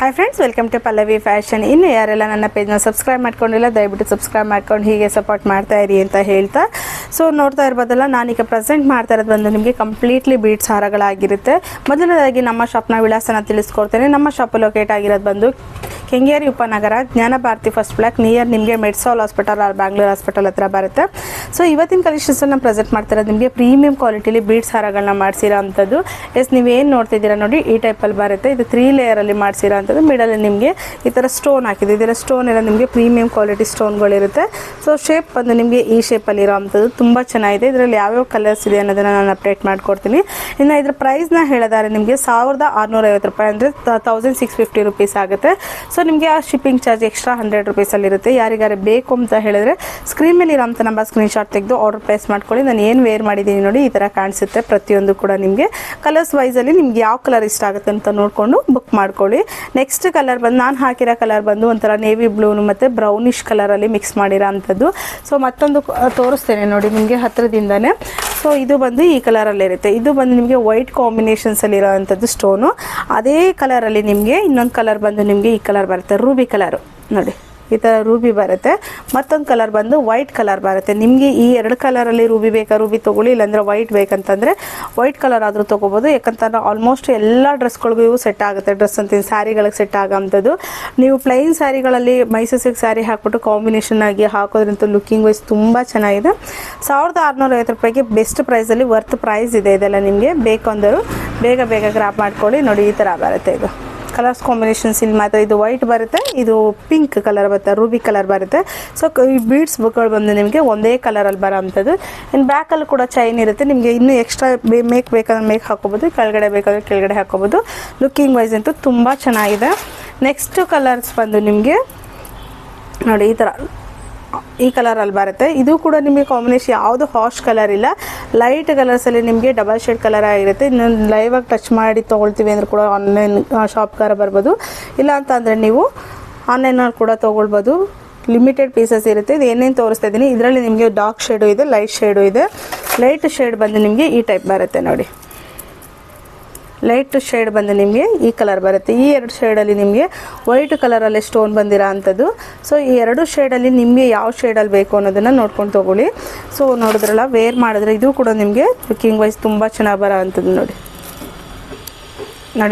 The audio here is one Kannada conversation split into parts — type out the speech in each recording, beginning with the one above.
Hi friends, welcome to Pallavi fashion. ಇನ್ನು ಯಾರೆಲ್ಲ ನನ್ನ ಪೇಜ್ನ ಸಬ್ಸ್ಕ್ರೈಬ್ ಮಾಡ್ಕೊಂಡಿಲ್ಲ ದಯವಿಟ್ಟು ಸಬ್ಸ್ಕ್ರೈಬ್ ಮಾಡ್ಕೊಂಡು ಹೀಗೆ ಸಪೋರ್ಟ್ ಮಾಡ್ತಾ ಇರಿ ಅಂತ ಹೇಳ್ತಾ, ಸೊ ನೋಡ್ತಾ ಇರ್ಬೋದಲ್ಲ, ನಾನೀಗ ಪ್ರೆಸೆಂಟ್ ಮಾಡ್ತಾ ಇರೋದು ಬಂದು ನಿಮಗೆ ಕಂಪ್ಲೀಟ್ಲಿ ಬೀಡ್ಸ್ ಹಾರಗಳಾಗಿರುತ್ತೆ. ಮೊದಲನೇದಾಗಿ ನಮ್ಮ ಶಾಪ್ನ ವಿಳಾಸನ ತಿಳಿಸ್ಕೊಡ್ತೇನೆ. ನಮ್ಮ ಶಾಪ್ ಲೊಕೇಟ್ ಆಗಿರೋದು ಬಂದು ಕೆಂಗೇರಿ ಉಪನಗರ, ಜ್ಞಾನ ಭಾರತಿ ಫಸ್ಟ್ ಬ್ಲಾಕ್ ನಿಯರ್ ನಿಮಗೆ ಮೆಡ್ಸಾಲ್ ಹಾಸ್ಪಿಟಲ್ ಆರ್ ಬ್ಯಾಂಗ್ಳೂರ್ ಹಾಸ್ಪಿಟಲ್ ಹತ್ರ ಬರುತ್ತೆ. ಸೊ ಇವತ್ತಿನ ಕಲೆಕ್ಷನ್ಸನ್ನು ಪ್ರೆಸೆಂಟ್ ಮಾಡ್ತಿರೋದು ನಿಮಗೆ ಪ್ರೀಮಿಯಂ ಕ್ವಾಲಿಟಿಲಿ ಬೀಡ್ಸ್ ಹಾರಗಳನ್ನ ಮಾಡಿಸಿರೋ ಅಂಥದ್ದು. ನೀವೇನು ನೋಡ್ತಿದ್ದೀರಾ ನೋಡಿ, ಈ ಟೈಪಲ್ಲಿ ಬರುತ್ತೆ. ಇದು 3 ಲೇಯರಲ್ಲಿ ಮಾಡಿಸಿರೋ ಅಂಥದ್ದು. ಮಿಡಲ್ಲಿ ನಿಮಗೆ ಈ ಥರ ಸ್ಟೋನ್ ಹಾಕಿದೆ. ಇದರ ಸ್ಟೋನ್ ಎಲ್ಲ ನಿಮಗೆ ಪ್ರೀಮಿಯಂ ಕ್ವಾಲಿಟಿ ಸ್ಟೋನ್ಗಳಿರುತ್ತೆ. ಸೊ ಶೇಪ್ ಬಂದು ನಿಮಗೆ ಈ ಶೇಪಲ್ಲಿ ಇರೋ ಅಂಥದ್ದು ತುಂಬ ಚೆನ್ನಾಗಿದೆ. ಇದರಲ್ಲಿ ಯಾವ್ಯಾವ ಕಲರ್ಸ್ ಇದೆ ಅನ್ನೋದನ್ನು ನಾನು ಅಪ್ಡೇಟ್ ಮಾಡ್ಕೊಡ್ತೀನಿ. ಇನ್ನು ಇದರ ಪ್ರೈಸ್ನ ಹೇಳಿದರೆ ನಿಮಗೆ 1650 ರೂಪಾಯಿ, ಅಂದರೆ 1650 ರುಪೀಸ್ ಆಗುತ್ತೆ. ಸೊ ನಿಮಗೆ ಆ ಶಿಪ್ಪಿಂಗ್ ಚಾರ್ಜ್ ಎಕ್ಸ್ಟ್ರಾ 100 ರುಪೀಸಲ್ಲಿರುತ್ತೆ. ಯಾರಿಗಾರೆ ಬೇಕು ಅಂತ ಹೇಳಿದ್ರೆ ಸ್ಕ್ರೀನ್ ಮೇಲೆ ಇರೋಂಥ ನಂಬರ್ ಸ್ಕ್ರೀನ್ಶಾಟ್ ತೆಗೆದು ಆರ್ಡರ್ ಪ್ಲೇಸ್ ಮಾಡ್ಕೊಳ್ಳಿ. ನಾನು ಏನು ವೇರ್ ಮಾಡಿದ್ದೀನಿ ನೋಡಿ, ಈ ಥರ ಕಾಣಿಸುತ್ತೆ. ಪ್ರತಿಯೊಂದು ಕೂಡ ನಿಮಗೆ ಕಲರ್ಸ್ ವೈಸಲ್ಲಿ ನಿಮ್ಗೆ ಯಾವ ಕಲರ್ ಇಷ್ಟ ಆಗುತ್ತೆ ಅಂತ ನೋಡಿಕೊಂಡು ಬುಕ್ ಮಾಡ್ಕೊಳ್ಳಿ. ನೆಕ್ಸ್ಟ್ ಕಲರ್ ಬಂದು ನಾನು ಹಾಕಿರೋ ಕಲರ್ ಬಂದು ಒಂಥರ ನೇವಿ ಬ್ಲೂ ಮತ್ತು ಬ್ರೌನಿಷ್ ಕಲರಲ್ಲಿ ಮಿಕ್ಸ್ ಮಾಡಿರೋ ಅಂಥದ್ದು. ಸೊ ಮತ್ತೊಂದು ತೋರಿಸ್ತೇನೆ ನೋಡಿ ನಿಮಗೆ ಹತ್ತಿರದಿಂದನೇ. ಸೊ ಇದು ಬಂದು ಈ ಕಲರಲ್ಲಿರುತ್ತೆ. ಇದು ಬಂದು ನಿಮಗೆ ವೈಟ್ ಕಾಂಬಿನೇಷನ್ಸಲ್ಲಿ ಇರೋ ಅಂಥದ್ದು ಸ್ಟೋನು. ಅದೇ ಕಲರಲ್ಲಿ ನಿಮಗೆ ಇನ್ನೊಂದು ಕಲರ್ ಬಂದು ನಿಮಗೆ ಈ ಕಲರ್ ಬರುತ್ತೆ, ರೂಬಿ ಕಲರು ನೋಡಿ. ಈ ಥರ ರೂಬಿ ಬರುತ್ತೆ. ಮತ್ತೊಂದು ಕಲರ್ ಬಂದು ವೈಟ್ ಕಲರ್ ಬರುತ್ತೆ. ನಿಮಗೆ ಈ 2 ಕಲರಲ್ಲಿ ರೂಬಿ ಬೇಕಾ ರೂಬಿ ತೊಗೊಳ್ಳಿ, ಇಲ್ಲಾಂದರೆ ವೈಟ್ ಬೇಕಂತಂದರೆ ವೈಟ್ ಕಲರ್ ಆದರೂ ತೊಗೋಬೋದು. ಯಾಕಂತಂದ್ರೆ ಆಲ್ಮೋಸ್ಟ್ ಎಲ್ಲ ಡ್ರೆಸ್ಗಳಿಗೂ ಇವು ಸೆಟ್ ಆಗುತ್ತೆ. ಡ್ರೆಸ್ ಅಂತೀನಿ ಸ್ಯಾರಿಗಳಿಗೆ ಸೆಟ್ ಆಗೋಂಥದ್ದು. ನೀವು ಪ್ಲೈನ್ ಸ್ಯಾರಿಗಳಲ್ಲಿ ಮೈಸೂರು ಸಿಲ್ಕ್ ಸ್ಯಾರಿ ಹಾಕ್ಬಿಟ್ಟು ಕಾಂಬಿನೇಷನ್ ಆಗಿ ಹಾಕೋದ್ರಿಂದ ಲುಕ್ಕಿಂಗ್ ವೈಸ್ ತುಂಬ ಚೆನ್ನಾಗಿದೆ. 1650 ರೂಪಾಯಿಗೆ ಬೆಸ್ಟ್ ಪ್ರೈಸಲ್ಲಿ ವರ್ತ್ ಪ್ರೈಸ್ ಇದೆ. ಇದೆಲ್ಲ ನಿಮಗೆ ಬೇಕು ಅಂದರು ಬೇಗ ಬೇಗ ಗ್ರಾಪ್ ಮಾಡ್ಕೊಳ್ಳಿ. ನೋಡಿ ಈ ಥರ ಬರುತ್ತೆ. ಇದು ಕಲರ್ಸ್ ಕಾಂಬಿನೇಷನ್ಸ್ ಇಲ್ಲಿ ಮಾತ್ರ. ಇದು ವೈಟ್ ಬರುತ್ತೆ, ಇದು ಪಿಂಕ್ ಕಲರ್ ಬರುತ್ತೆ, ರೂಬಿ ಕಲರ್ ಬರುತ್ತೆ. ಸೊ ಈ ಬೀಡ್ಸ್ ಬುಕ್ಗಳು ಬಂದು ನಿಮಗೆ ಒಂದೇ ಕಲರಲ್ಲಿ ಬರೋ ಅಂಥದ್ದು. ಇನ್ನು ಬ್ಯಾಕಲ್ಲಿ ಕೂಡ ಚೈನ್ ಇರುತ್ತೆ. ನಿಮಗೆ ಇನ್ನೂ ಎಕ್ಸ್ಟ್ರಾ ಬೇಕಾದ್ರೆ ಮೇಕ್ ಹಾಕೋಬೋದು, ಕೆಳಗಡೆ ಬೇಕಾದರೆ ಕೆಳಗಡೆ ಹಾಕೋಬೋದು. ಲುಕ್ಕಿಂಗ್ ವೈಸ್ ಅಂತೂ ತುಂಬ ಚೆನ್ನಾಗಿದೆ. ನೆಕ್ಸ್ಟ್ ಕಲರ್ಸ್ ಬಂದು ನಿಮಗೆ ನೋಡಿ ಈ ಥರ ಈ ಕಲರಲ್ಲಿ ಬರುತ್ತೆ. ಇದು ಕೂಡ ನಿಮಗೆ ಕಾಂಬಿನೇಷನ್ ಯಾವುದು ಹಾಶ್ ಕಲರ್ ಇಲ್ಲ, ಲೈಟ್ ಕಲರ್ಸಲ್ಲಿ ನಿಮಗೆ ಡಬಲ್ ಶೇಡ್ ಕಲರ್ ಆಗಿರುತ್ತೆ. ಇನ್ನೊಂದು ಲೈವಾಗಿ ಟಚ್ ಮಾಡಿ ತೊಗೊಳ್ತೀವಿ ಅಂದ್ರೆ ಕೂಡ ಆನ್ಲೈನ್ ಶಾಪ್ಗಾರ ಬರ್ಬೋದು. ಇಲ್ಲ ಅಂತ ಅಂದರೆ ನೀವು ಆನ್ಲೈನಲ್ಲಿ ಕೂಡ ತೊಗೊಳ್ಬೋದು. ಲಿಮಿಟೆಡ್ ಪೀಸಸ್ ಇರುತ್ತೆ. ಇದು ಏನೇನು ತೋರಿಸ್ತಾ ಇದ್ದೀನಿ, ಇದರಲ್ಲಿ ನಿಮಗೆ ಡಾರ್ಕ್ ಶೇಡು ಇದೆ, ಲೈಟ್ ಶೇಡು ಇದೆ. ಲೈಟ್ ಶೇಡ್ ಬಂದು ನಿಮಗೆ ಈ ಟೈಪ್ ಬರುತ್ತೆ ನೋಡಿ. ಲೈಟ್ ಶೇಡ್ ಬಂದು ನಿಮಗೆ ಈ ಕಲರ್ ಬರುತ್ತೆ. ಈ 2 ಶೇಡಲ್ಲಿ ನಿಮಗೆ ವೈಟ್ ಕಲರಲ್ಲಿ ಸ್ಟೋನ್ ಬಂದಿರೋ ಅಂಥದ್ದು. ಸೊ ಈ 2 ಶೇಡಲ್ಲಿ ನಿಮಗೆ ಯಾವ ಶೇಡಲ್ಲಿ ಬೇಕು ಅನ್ನೋದನ್ನು ನೋಡ್ಕೊಂಡು ತೊಗೊಳ್ಳಿ. ಸೊ ನೋಡಿದ್ರಲ್ಲ, ವೇರ್ ಮಾಡಿದ್ರೆ ಇದು ಕೂಡ ನಿಮಗೆ ಲುಕ್ಕಿಂಗ್ ವೈಸ್ ತುಂಬ ಚೆನ್ನಾಗಿ ಬರೋ ಅಂಥದ್ದು ನೋಡಿ.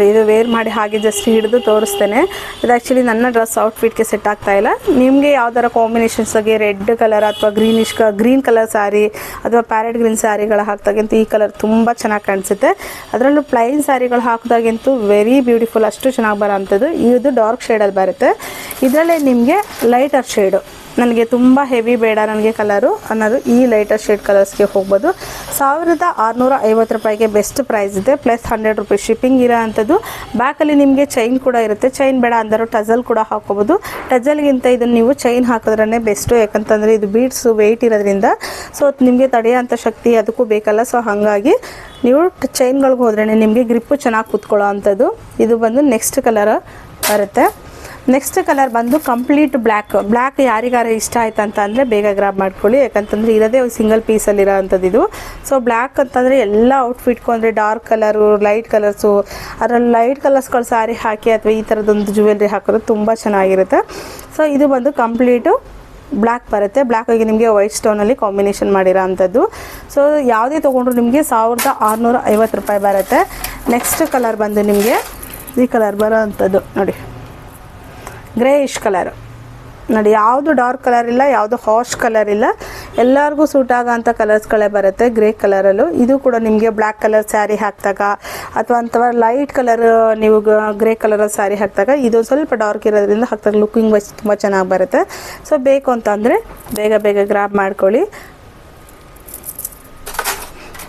ಇದು ವೇರ್ ಮಾಡಿ ಹಾಗೆ ಜಸ್ಟ್ ಹಿಡಿದು ತೋರಿಸ್ತೇನೆ. ಇದು ಆ್ಯಕ್ಚುಲಿ ನನ್ನ ಡ್ರೆಸ್ ಔಟ್ಫಿಟ್ಗೆ ಸೆಟ್ ಆಗ್ತಾ ಇಲ್ಲ. ನಿಮಗೆ ಯಾವ್ದಾರ ಕಾಂಬಿನೇಷನ್ಸ್ಗೆ ರೆಡ್ ಕಲರ್ ಅಥವಾ ಗ್ರೀನ್ ಕಲರ್ ಸ್ಯಾರಿ ಅಥವಾ ಪ್ಯಾರೆಟ್ ಗ್ರೀನ್ ಸ್ಯಾರಿಗಳು ಹಾಕಿದಾಗಂತೂ ಈ ಕಲರ್ ತುಂಬ ಚೆನ್ನಾಗಿ ಕಾಣಿಸುತ್ತೆ. ಅದರಲ್ಲೂ ಪ್ಲೈನ್ ಸ್ಯಾರಿಗಳು ಹಾಕಿದಾಗಂತೂ ವೆರಿ ಬ್ಯೂಟಿಫುಲ್, ಅಷ್ಟು ಚೆನ್ನಾಗಿ ಬರೋ ಅಂಥದ್ದು. ಇದು ಡಾರ್ಕ್ ಶೇಡಲ್ಲಿ ಬರುತ್ತೆ. ಇದರಲ್ಲೇ ನಿಮಗೆ ಲೈಟರ್ ಶೇಡು, ನನಗೆ ತುಂಬ ಹೆವಿ ಬೇಡ ನನಗೆ ಕಲರು ಅನ್ನೋದು ಈ ಲೈಟರ್ ಶೇಡ್ ಕಲರ್ಸ್ಗೆ ಹೋಗ್ಬೋದು. 1650 ರೂಪಾಯಿಗೆ ಬೆಸ್ಟ್ ಪ್ರೈಸ್ ಇದೆ, ಪ್ಲಸ್ 100 ರೂಪೀಸ್ ಶಿಪ್ಪಿಂಗ್ ಇರೋ ಅಂಥದ್ದು. ಬ್ಯಾಕಲ್ಲಿ ನಿಮಗೆ ಚೈನ್ ಕೂಡ ಇರುತ್ತೆ. ಚೈನ್ ಬೇಡ ಅಂದರೂ ಟಜಲ್ ಕೂಡ ಹಾಕೋಬೋದು. ಟಜಲ್ಗಿಂತ ಇದನ್ನು ನೀವು ಚೈನ್ ಹಾಕಿದ್ರೇ ಬೆಸ್ಟು. ಯಾಕಂತಂದರೆ ಇದು ಬೀಡ್ಸು ವೆಯ್ಟ್ ಇರೋದ್ರಿಂದ ಸೊ ನಿಮಗೆ ತಡೆಯೋಂಥ ಶಕ್ತಿ ಅದಕ್ಕೂ ಬೇಕಲ್ಲ. ಸೊ ಹಾಗಾಗಿ ನೀವು ಚೈನ್ಗಳಿಗೆ ಹೋದ್ರೇ ನಿಮಗೆ ಗ್ರಿಪ್ಪು ಚೆನ್ನಾಗಿ ಕೂತ್ಕೊಳ್ಳೋ ಅಂಥದ್ದು. ಇದು ಬಂದು ನೆಕ್ಸ್ಟ್ ಕಲರ್ ಬರುತ್ತೆ. ನೆಕ್ಸ್ಟ್ ಕಲರ್ ಬಂದು ಕಂಪ್ಲೀಟ್ ಬ್ಲ್ಯಾಕ್ ಯಾರಿಗಾರ ಇಷ್ಟ ಆಯ್ತು ಅಂತ ಅಂದರೆ ಬೇಗ ಗ್ರಾಬ್ ಮಾಡ್ಕೊಳ್ಳಿ. ಯಾಕಂತಂದರೆ ಇರೋದೇ ಸಿಂಗಲ್ ಪೀಸಲ್ಲಿರೋ ಅಂಥದ್ದು ಇದು. ಸೊ ಬ್ಲ್ಯಾಕ್ ಅಂತಂದರೆ ಎಲ್ಲ ಔಟ್ಫಿಟ್ಗೂ ಅಂದರೆ ಡಾರ್ಕ್ ಕಲರು, ಲೈಟ್ ಕಲರ್ಸು, ಅದರಲ್ಲಿ ಲೈಟ್ ಕಲರ್ಸ್ಗಳು ಸ್ಯಾರಿ ಹಾಕಿ ಅಥವಾ ಈ ಥರದೊಂದು ಜ್ಯುವೆಲ್ರಿ ಹಾಕೋದು ತುಂಬ ಚೆನ್ನಾಗಿರುತ್ತೆ. ಸೊ ಇದು ಬಂದು ಕಂಪ್ಲೀಟು ಬ್ಲ್ಯಾಕ್ ಬರುತ್ತೆ. ಬ್ಲ್ಯಾಕಾಗಿ ನಿಮಗೆ ವೈಟ್ ಸ್ಟೋನಲ್ಲಿ ಕಾಂಬಿನೇಷನ್ ಮಾಡಿರೋ ಅಂಥದ್ದು. ಸೊ ಯಾವುದೇ ತೊಗೊಂಡ್ರು ನಿಮಗೆ 1650 ರೂಪಾಯಿ ಬರುತ್ತೆ. ನೆಕ್ಸ್ಟ್ ಕಲರ್ ಬಂದು ನಿಮಗೆ ಈ ಕಲರ್ ಬರೋ ಅಂಥದ್ದು ನೋಡಿ, ಗ್ರೇಯಿಶ್ ಕಲರು ನೋಡಿ. ಯಾವುದು ಡಾರ್ಕ್ ಕಲರ್ ಇಲ್ಲ, ಯಾವುದು ಹಾಶ್ ಕಲರ್ ಇಲ್ಲ, ಎಲ್ಲರಿಗೂ ಸೂಟ್ ಆಗೋಂಥ ಕಲರ್ಸ್ಗಳೇ ಬರುತ್ತೆ ಗ್ರೇ ಕಲರಲ್ಲೂ. ಇದು ಕೂಡ ನಿಮಗೆ ಬ್ಲ್ಯಾಕ್ ಕಲರ್ ಸ್ಯಾರಿ ಹಾಕಿದಾಗ ಅಥವಾ ಲೈಟ್ ಕಲರ್ ನೀವು ಗ್ರೇ ಕಲರ್ ಸ್ಯಾರಿ ಹಾಕಿದಾಗ ಇದು ಸ್ವಲ್ಪ ಡಾರ್ಕ್ ಇರೋದ್ರಿಂದ ಹಾಕಿದಾಗ ಲುಕ್ಕಿಂಗ್ ವೈಸ್ ತುಂಬ ಚೆನ್ನಾಗಿ ಬರುತ್ತೆ. ಸೊ ಬೇಕು ಅಂತಂದರೆ ಬೇಗ ಬೇಗ ಗ್ರಾಬ್ ಮಾಡ್ಕೊಳ್ಳಿ.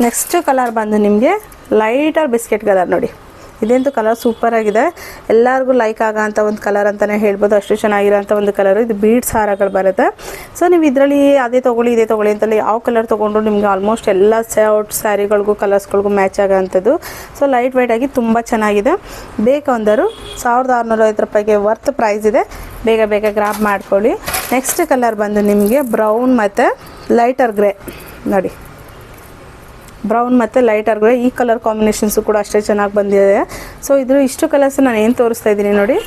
ನೆಕ್ಸ್ಟ್ ಕಲರ್ ಬಂದು ನಿಮಗೆ ಲೈಟರ್ ಬಿಸ್ಕೆಟ್ ಕಲರ್ ನೋಡಿ. ಇದಂತೂ ಕಲರ್ ಸೂಪರ್ ಆಗಿದೆ, ಎಲ್ಲರಿಗೂ ಲೈಕ್ ಆಗೋಂಥ ಒಂದು ಕಲರ್ ಅಂತಲೇ ಹೇಳ್ಬೋದು. ಅಷ್ಟು ಚೆನ್ನಾಗಿರೋಂಥ ಒಂದು ಕಲರು. ಇದು ಬೀಡ್ಸ್ ಹಾರಗಳು ಬರುತ್ತೆ. ಸೊ ನೀವು ಇದರಲ್ಲಿ ಅದೇ ತೊಗೊಳ್ಳಿ ಇದೇ ತೊಗೊಳ್ಳಿ ಅಂತಲ್ಲ, ಯಾವ ಕಲರ್ ತೊಗೊಂಡ್ರು ನಿಮಗೆ ಆಲ್ಮೋಸ್ಟ್ ಎಲ್ಲ ಸ್ಯಾರಿಗಳಿಗೂ ಕಲರ್ಸ್ಗಳಿಗೂ ಮ್ಯಾಚ್ ಆಗೋಂಥದ್ದು. ಸೊ ಲೈಟ್ ವೆಯ್ಟ್ ಆಗಿ ತುಂಬ ಚೆನ್ನಾಗಿದೆ. ಬೇಕು ಅಂದರು 1650 ರೂಪಾಯಿಗೆ ವರ್ತ್ ಪ್ರೈಸ್ ಇದೆ. ಬೇಗ ಬೇಗ ಗ್ರಾಬ್ ಮಾಡ್ಕೊಳ್ಳಿ. ನೆಕ್ಸ್ಟ್ ಕಲರ್ ಬಂದು ನಿಮಗೆ ಬ್ರೌನ್ ಮತ್ತು ಲೈಟರ್ ಗ್ರೇ ನೋಡಿ. ಬ್ರೌನ್ ಮತ್ತು ಲೈಟರ್ ಗ್ರೇ ಈ ಕಲರ್ ಕಾಂಬಿನೇಷನ್ಸು ಕೂಡ ಅಷ್ಟೇ ಚೆನ್ನಾಗಿ ಬಂದಿದೆ. ಸೊ ಇದ್ರ ಇಷ್ಟು ಕಲರ್ಸ್ ನಾನು ಏನು ತೋರಿಸ್ತಾ ಇದ್ದೀನಿ ನೋಡಿ.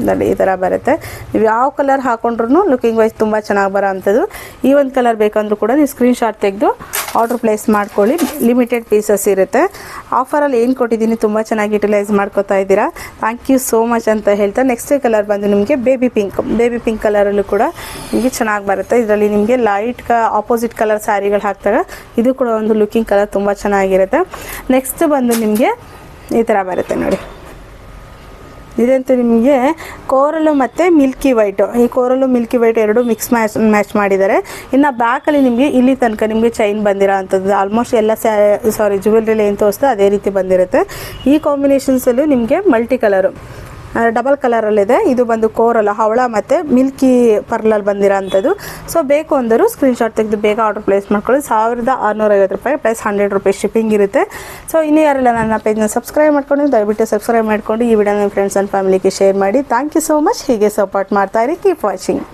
ನೋಡಿ ಈ ಥರ ಬರುತ್ತೆ. ನೀವು ಯಾವ ಕಲರ್ ಹಾಕೊಂಡ್ರು ಲುಕಿಂಗ್ ವೈಸ್ ತುಂಬ ಚೆನ್ನಾಗಿ ಬರೋ ಅಂಥದ್ದು. ಈ ಒಂದು ಕಲರ್ ಬೇಕಂದ್ರೂ ಕೂಡ ನೀವು ಸ್ಕ್ರೀನ್ಶಾಟ್ ತೆಗೆದು ಆರ್ಡ್ರ್ ಪ್ಲೇಸ್ ಮಾಡ್ಕೊಳ್ಳಿ. ಲಿಮಿಟೆಡ್ ಪೀಸಸ್ ಇರುತ್ತೆ. ಆಫರಲ್ಲಿ ಏನು ಕೊಟ್ಟಿದ್ದೀನಿ ತುಂಬ ಚೆನ್ನಾಗಿ ಯುಟಿಲೈಸ್ ಮಾಡ್ಕೋತಾ ಇದ್ದೀರಾ. ಥ್ಯಾಂಕ್ ಯು ಸೋ ಮಚ್ ಅಂತ ಹೇಳ್ತಾ ನೆಕ್ಸ್ಟ್ ಕಲರ್ ಬಂದು ನಿಮಗೆ ಬೇಬಿ ಪಿಂಕ್ ಕಲರಲ್ಲೂ ಕೂಡ ನಿಮಗೆ ಚೆನ್ನಾಗಿ ಬರುತ್ತೆ. ಇದರಲ್ಲಿ ನಿಮಗೆ ಲೈಟ್ ಆಪೋಸಿಟ್ ಕಲರ್ ಸ್ಯಾರಿಗಳು ಹಾಕ್ದಾಗ ಇದು ಕೂಡ ಒಂದು ಲುಕಿಂಗ್ ಕಲರ್ ತುಂಬ ಚೆನ್ನಾಗಿರುತ್ತೆ. ನೆಕ್ಸ್ಟ್ ಬಂದು ನಿಮಗೆ ಈ ಥರ ಬರುತ್ತೆ ನೋಡಿ. ಇದಂತೂ ನಿಮಗೆ ಕೋರಲು ಮತ್ತು ಮಿಲ್ಕಿ ವೈಟು, ಈ ಕೋರಲು ಮಿಲ್ಕಿ ವೈಟ್ ಎರಡು ಮ್ಯಾಚ್ ಮಾಡಿದ್ದಾರೆ. ಇನ್ನು ಬ್ಯಾಕಲ್ಲಿ ನಿಮಗೆ ಇಲ್ಲಿ ತನಕ ನಿಮಗೆ ಚೈನ್ ಬಂದಿರೋ ಅಂಥದ್ದು ಆಲ್ಮೋಸ್ಟ್ ಎಲ್ಲ ಜ್ಯುವೆಲ್ರಿಲಿ ಏನು ತೋರಿಸ್ತೋ ಅದೇ ರೀತಿ ಬಂದಿರುತ್ತೆ. ಈ ಕಾಂಬಿನೇಷನ್ಸಲ್ಲೂ ನಿಮಗೆ ಮಲ್ಟಿ ಕಲರು ಡಬಲ್ ಕಲರಲ್ಲಿದೆ. ಇದು ಬಂದು ಕೋರಲ್ ಹವಳ ಮತ್ತು ಮಿಲ್ಕಿ ಪರ್ಲಲ್ಲಿ ಬಂದಿರೋ ಅಂಥದ್ದು. ಸೊ ಬೇಕು ಅಂದರೂ ಸ್ಕ್ರೀನ್ಶಾಟ್ ತೆಗೆದು ಬೇಗ ಆರ್ಡರ್ ಪ್ಲೇಸ್ ಮಾಡ್ಕೊಳ್ಳಿ. 1650 ರೂಪಾಯಿ ಪ್ಲಸ್ 100 ರೂಪಾಯಿ ಶಿಪ್ಪಿಂಗ್ ಇರುತ್ತೆ. ಸೊ ಇನ್ನೂ ಯಾರೆಲ್ಲ ನನ್ನ ಪೇಜ್ನ ಸಬ್ಸ್ಕ್ರೈಬ್ ಮಾಡ್ಕೊಂಡು ದಯವಿಟ್ಟು ಸಬ್ಸ್ಕ್ರೈಬ್ ಮಾಡಿಕೊಂಡು ಈ ವಿಡಿಯೋ ನಿಮ್ಮ ಫ್ರೆಂಡ್ಸ್ ಆ್ಯಂಡ್ ಫ್ಯಾಮಿಲಿಗೆ ಶೇರ್ ಮಾಡಿ. Thank you so much. ಹೀಗೆ ಸಪೋರ್ಟ್ ಮಾಡ್ತಾಯಿರಿ. Keep watching.